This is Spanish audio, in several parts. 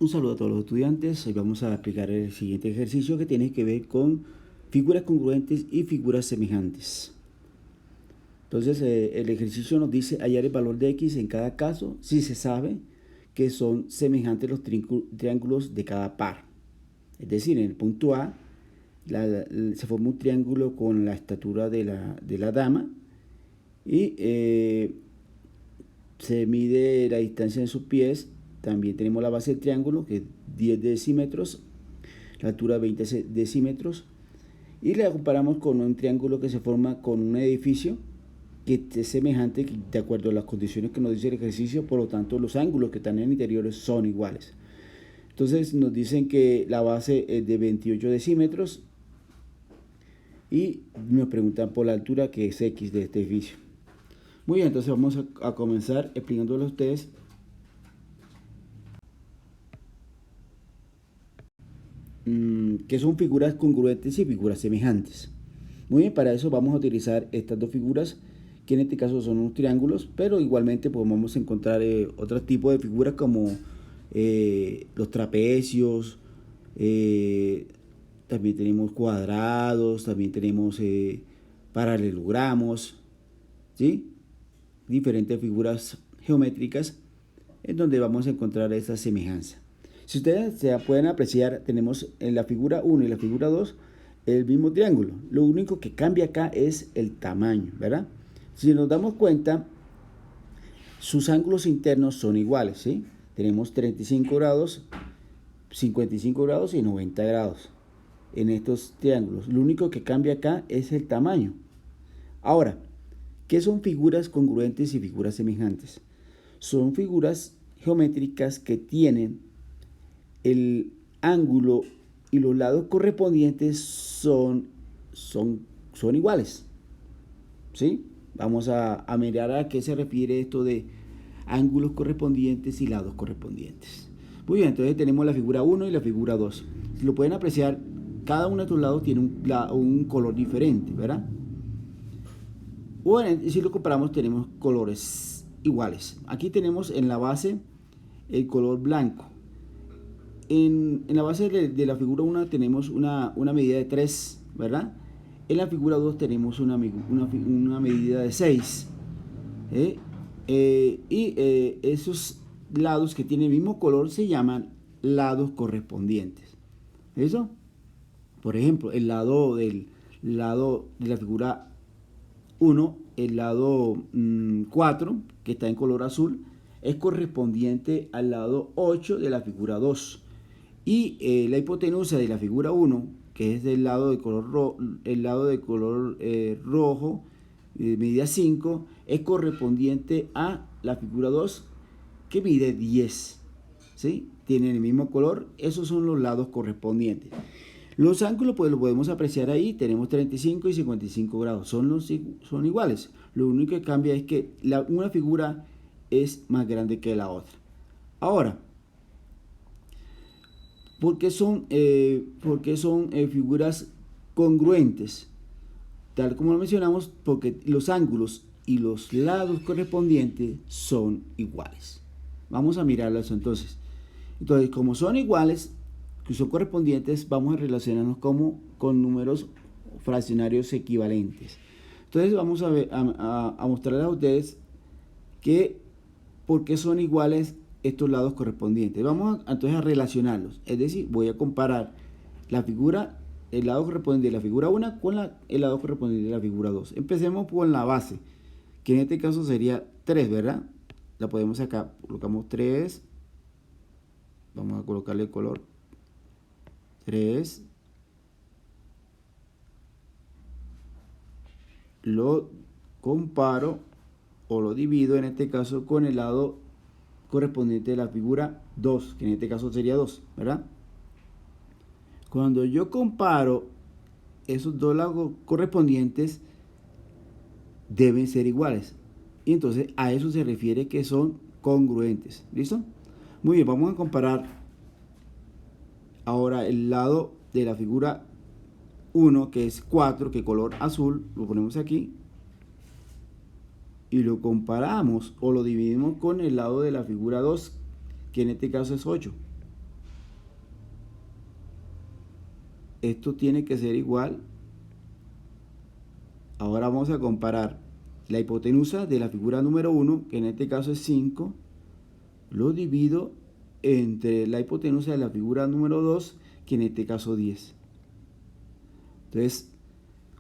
Un saludo a todos los estudiantes. Hoy vamos a aplicar el siguiente ejercicio que tiene que ver con figuras congruentes y figuras semejantes. Entonces, el ejercicio nos dice hallar el valor de x en cada caso si se sabe que son semejantes los triángulos de cada par. Es decir, en el punto A se forma un triángulo con la estatura de la dama y se mide la distancia en sus pies. También tenemos la base del triángulo, que es 10 decímetros, la altura 20 decímetros, y la comparamos con un triángulo que se forma con un edificio que es semejante de acuerdo a las condiciones que nos dice el ejercicio. Por lo tanto, los ángulos que están en el interior son iguales. Entonces nos dicen que la base es de 28 decímetros y nos preguntan por la altura, que es x de este edificio. Muy bien, entonces vamos a comenzar explicándole a ustedes que son figuras congruentes y figuras semejantes. Muy bien, para eso vamos a utilizar estas dos figuras, que en este caso son unos triángulos, pero igualmente podemos encontrar otro tipo de figuras como los trapecios, también tenemos cuadrados, también tenemos paralelogramos, ¿sí? Diferentes figuras geométricas en donde vamos a encontrar esta semejanza. Si ustedes se pueden apreciar, tenemos en la figura 1 y la figura 2 el mismo triángulo. Lo único que cambia acá es el tamaño, ¿verdad? Si nos damos cuenta, sus ángulos internos son iguales, ¿sí? Tenemos 35 grados, 55 grados y 90 grados en estos triángulos. Lo único que cambia acá es el tamaño. Ahora, ¿qué son figuras congruentes y figuras semejantes? Son figuras geométricas que tienen el ángulo y los lados correspondientes son iguales, ¿sí? Vamos a mirar a qué se refiere esto de ángulos correspondientes y lados correspondientes. Muy bien, entonces tenemos la figura 1 y la figura 2. Si lo pueden apreciar, cada uno de estos lados tiene un color diferente, ¿verdad? Bueno, si lo comparamos, tenemos colores iguales. Aquí tenemos en la base el color blanco. En la base de la figura 1 tenemos una medida de 3, ¿verdad? En la figura 2 tenemos una medida de 6. Esos lados que tienen el mismo color se llaman lados correspondientes. ¿Eso? Por ejemplo, el lado de la figura 1, el lado 4, que está en color azul, es correspondiente al lado 8 de la figura 2. Y la hipotenusa de la figura 1, que es del lado de color rojo, medida 5, es correspondiente a la figura 2, que mide 10. ¿Sí? Tienen el mismo color. Esos son los lados correspondientes. Los ángulos, pues lo podemos apreciar ahí. Tenemos 35 y 55 grados. Son iguales. Lo único que cambia es que una figura es más grande que la otra. Ahora, ¿por qué son figuras congruentes? Tal como lo mencionamos, porque los ángulos y los lados correspondientes son iguales. Vamos a mirarlo eso entonces. Entonces, como son iguales, que son correspondientes, vamos a relacionarnos con números fraccionarios equivalentes. Entonces vamos a mostrarles a ustedes que por qué son iguales estos lados correspondientes. Vamos entonces a relacionarlos. Es decir, voy a comparar el lado correspondiente de la figura 1 con el lado correspondiente de la figura 2. Empecemos por la base, que en este caso sería 3, ¿verdad? La podemos acá, colocamos 3. Vamos a colocarle el color 3. Lo comparo o lo divido en este caso con el lado correspondiente de la figura 2, que en este caso sería 2, ¿verdad? Cuando yo comparo esos dos lados correspondientes, deben ser iguales. Y entonces a eso se refiere que son congruentes. ¿Listo? Muy bien, vamos a comparar ahora el lado de la figura 1, que es 4, que color azul, lo ponemos aquí, y lo comparamos o lo dividimos con el lado de la figura 2, que en este caso es 8. esto tiene que ser igual. Ahora vamos a comparar la hipotenusa de la figura número 1, que en este caso es 5, lo divido entre la hipotenusa de la figura número 2, que en este caso 10. Entonces,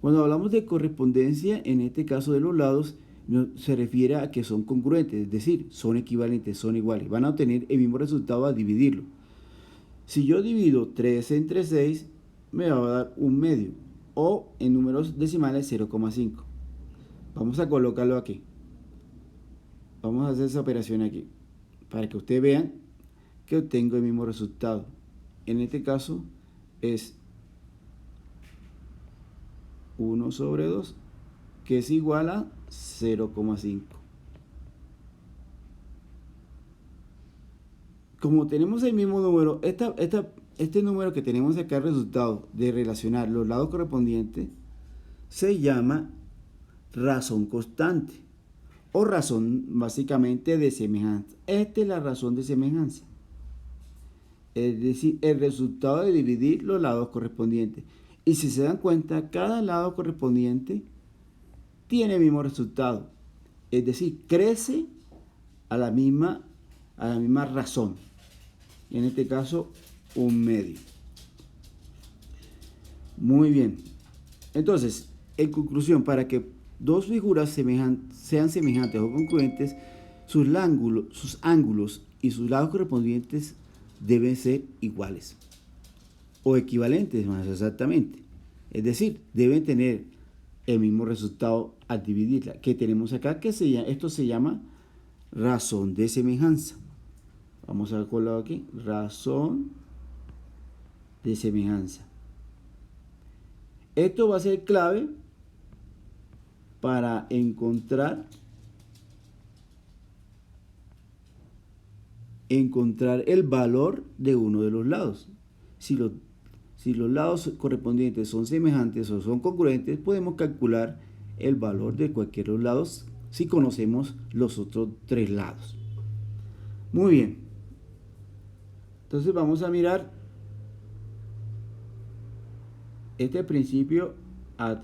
cuando hablamos de correspondencia, en este caso de los lados, se refiere a que son congruentes, es decir, son equivalentes, son iguales. Van a obtener el mismo resultado al dividirlo. Si yo divido 3 entre 6, me va a dar un medio, o en números decimales 0,5. Vamos a colocarlo aquí. Vamos a hacer esa operación aquí, para que ustedes vean que obtengo el mismo resultado. En este caso es 1 sobre 2, que es igual a 0,5. Como tenemos el mismo número, este número que tenemos acá, el resultado de relacionar los lados correspondientes, se llama razón constante o razón básicamente de semejanza. Esta es la razón de semejanza, es decir, el resultado de dividir los lados correspondientes. Y si se dan cuenta, cada lado correspondiente tiene el mismo resultado, es decir, crece a la misma razón, en este caso un medio. Muy bien, entonces, en conclusión, para que dos figuras sean semejantes o congruentes, sus ángulos y sus lados correspondientes deben ser iguales o equivalentes, más exactamente. Es decir, deben tener el mismo resultado al dividirla, que tenemos acá, esto se llama razón de semejanza. Vamos a colocar aquí, razón de semejanza. Esto va a ser clave para encontrar el valor de uno de los lados. Si los lados correspondientes son semejantes o son congruentes, podemos calcular el valor de cualquiera de los lados si conocemos los otros tres lados. Muy bien. Entonces vamos a mirar este principio a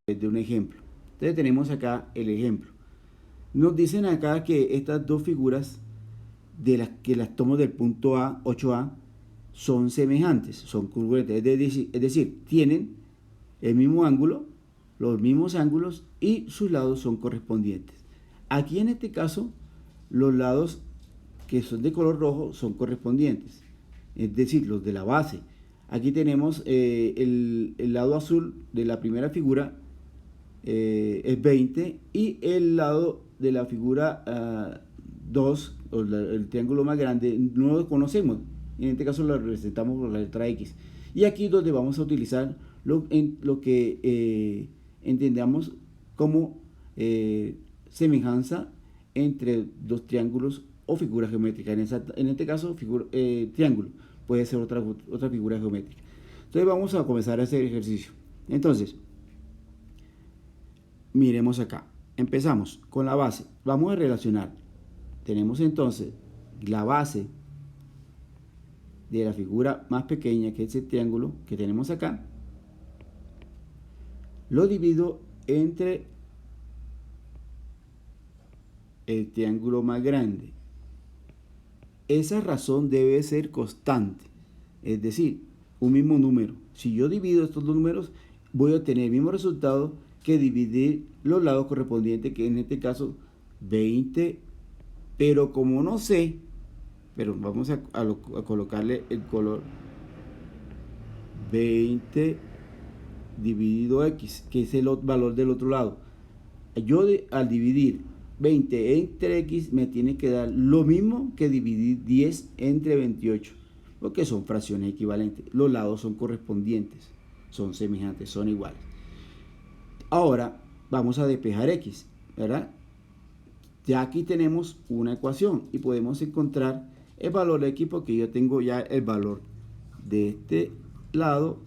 través de un ejemplo. Entonces tenemos acá el ejemplo. Nos dicen acá que estas dos figuras, de las que las tomo del punto A, 8A, son semejantes, son congruentes, es decir, tienen el mismo ángulo, los mismos ángulos y sus lados son correspondientes. Aquí en este caso, los lados que son de color rojo son correspondientes, es decir, los de la base. Aquí tenemos el lado azul de la primera figura es 20 y el lado de la figura 2, o el triángulo más grande, no lo conocemos. En este caso lo representamos por la letra X. Y aquí es donde vamos a utilizar lo que entendamos como semejanza entre dos triángulos o figuras geométricas. En este caso, triángulo. Puede ser otra figura geométrica. Entonces vamos a comenzar a hacer ejercicio. Entonces, miremos acá. Empezamos con la base. Vamos a relacionar. Tenemos entonces la base de la figura más pequeña, que es el triángulo que tenemos acá. Lo divido entre el triángulo más grande. Esa razón debe ser constante, es decir, un mismo número. Si yo divido estos dos números, voy a obtener el mismo resultado que dividir los lados correspondientes, que en este caso 20, pero como no sé, pero vamos a colocarle el color 20 dividido X, que es el valor del otro lado. Yo al dividir 20 entre X me tiene que dar lo mismo que dividir 10 entre 28, porque son fracciones equivalentes. Los lados son correspondientes, son semejantes, son iguales. Ahora vamos a despejar X, ¿verdad? Ya aquí tenemos una ecuación y podemos encontrar el valor de X, porque yo tengo ya el valor de este lado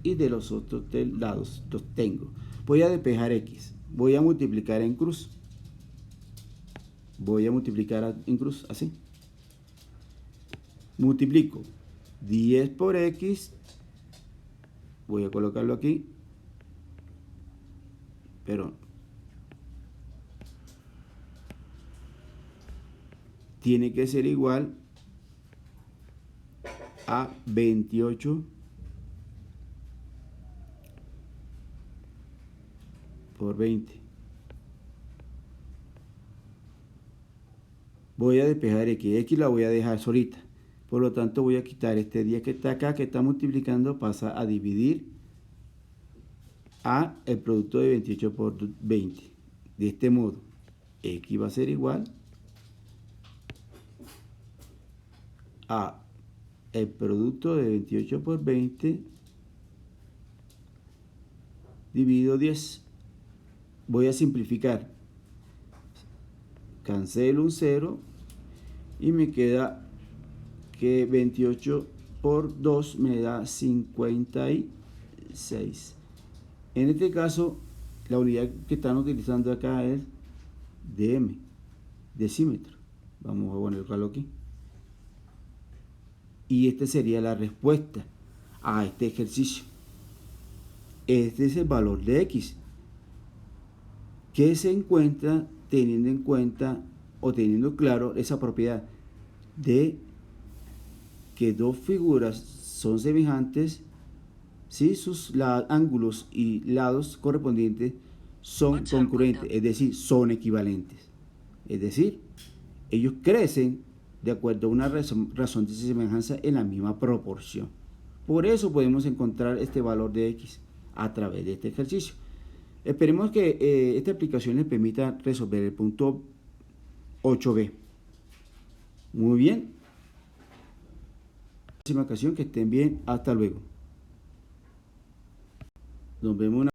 y de los otros lados los tengo. Voy a despejar X, voy a multiplicar en cruz, así. Multiplico 10 por X voy a colocarlo aquí, pero tiene que ser igual a 28 por 20. Voy a despejar x la voy a dejar solita. Por lo tanto, voy a quitar este 10 que está acá, que está multiplicando, pasa a dividir a el producto de 28 por 20. De este modo, x va a ser igual a el producto de 28 por 20 dividido 10. Voy a simplificar. Cancelo un 0 y me queda que 28 por 2 me da 56. En este caso, la unidad que están utilizando acá es dm, decímetro. Vamos a ponerlo aquí. Y esta sería la respuesta a este ejercicio. Este es el valor de x, que se encuentra teniendo en cuenta o teniendo claro esa propiedad de que dos figuras son semejantes si sus ángulos y lados correspondientes son congruentes, es decir, son equivalentes. Es decir, ellos crecen de acuerdo a una razón de semejanza en la misma proporción. Por eso podemos encontrar este valor de x a través de este ejercicio. Esperemos que esta aplicación les permita resolver el punto 8b. Muy bien. Próxima ocasión, que estén bien. Hasta luego. Nos vemos.